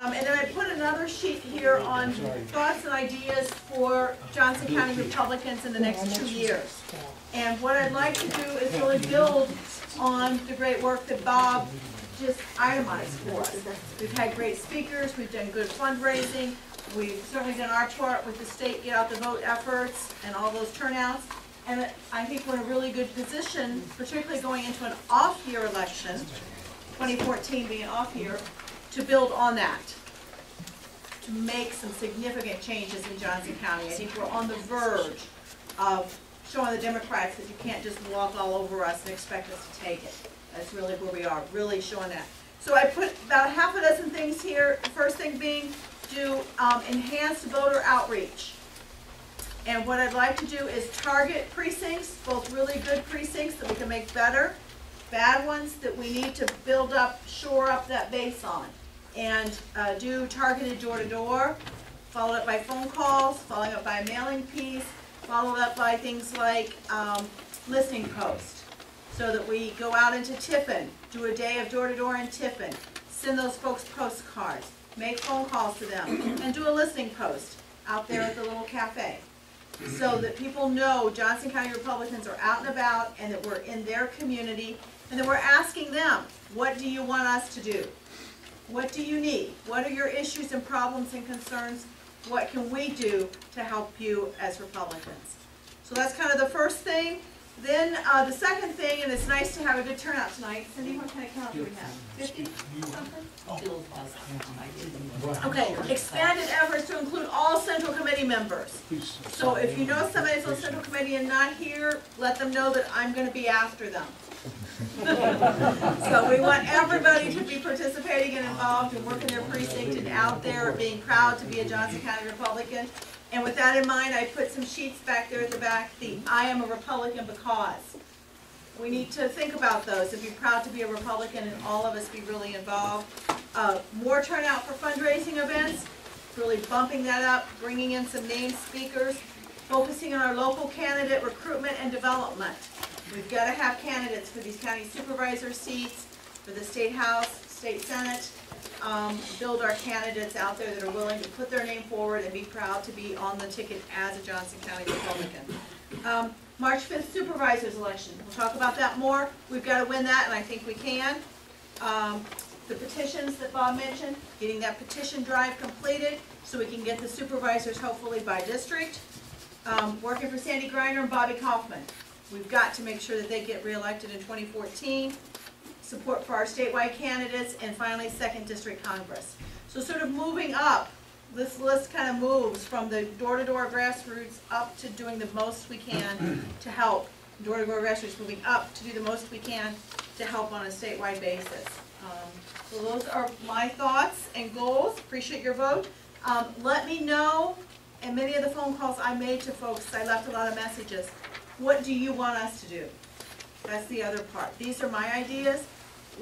And then I put another sheet here on thoughts and ideas for Johnson County Republicans in the next 2 years. And what I'd like to do is really build on the great work that Bob just itemized for us. We've had great speakers, we've done good fundraising, we've certainly done our part with the state get out the vote efforts and all those turnouts. And I think we're in a really good position, particularly going into an off-year election, 2014 being an off-year, to build on that, to make some significant changes in Johnson County. I think we're on the verge of showing the Democrats that you can't just walk all over us and expect us to take it. That's really where we are, really showing that. So I put about half a dozen things here. The first thing being do enhanced voter outreach. And what I'd like to do is target precincts, both really good precincts that we can make better, bad ones that we need to build up, shore up that base on. And do targeted door-to-door, followed up by phone calls, followed up by a mailing piece, followed up by things like listening posts, so that we go out into Tiffin, do a day of door-to-door in Tiffin, send those folks postcards, make phone calls to them, and do a listening post out there at the little cafe, so that people know Johnson County Republicans are out and about and that we're in their community, and that we're asking them, what do you want us to do? What do you need? What are your issues and problems and concerns? What can we do to help you as Republicans? So that's kind of the first thing. Then the second thing, and it's nice to have a good turnout tonight. Cindy, what kind of count do we have? 50 something? Okay, expanded efforts to include all Central Committee members. So if you know somebody's on Central Committee and not here, let them know that I'm going to be after them. So we want everybody to be participating and involved and working their precinct and out there being proud to be a Johnson County Republican. And with that in mind, I put some sheets back there at the back, the I am a Republican because. We need to think about those and be proud to be a Republican and all of us be really involved. More turnout for fundraising events, really bumping that up, bringing in some named speakers, focusing on our local candidate recruitment and development. We've got to have candidates for these county supervisor seats, for the state house, state senate, build our candidates out there that are willing to put their name forward and be proud to be on the ticket as a Johnson County Republican. March 5th supervisors election. We'll talk about that more. We've got to win that, and I think we can. The petitions that Bob mentioned, getting that petition drive completed so we can get the supervisors hopefully by district. Working for Sandy Griner and Bobby Kaufman. We've got to make sure that they get reelected in 2014. Support for our statewide candidates, and finally 2nd District Congress. So sort of moving up, this list kind of moves from the door-to-door grassroots up to doing the most we can to help. Door-to-door grassroots moving up to do the most we can to help on a statewide basis. So those are my thoughts and goals. Appreciate your vote. Let me know, and many of the phone calls I made to folks, I left a lot of messages. What do you want us to do? That's the other part. These are my ideas.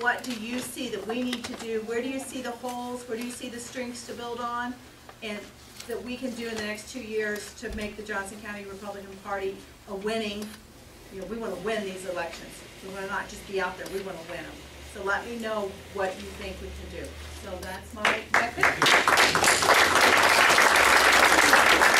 What do you see that we need to do? Where do you see the holes? Where do you see the strengths to build on? And that we can do in the next 2 years to make the Johnson County Republican Party a winning, we want to win these elections. We want to not just be out there, we want to win them. So let me know what you think we can do. So that's my pitch.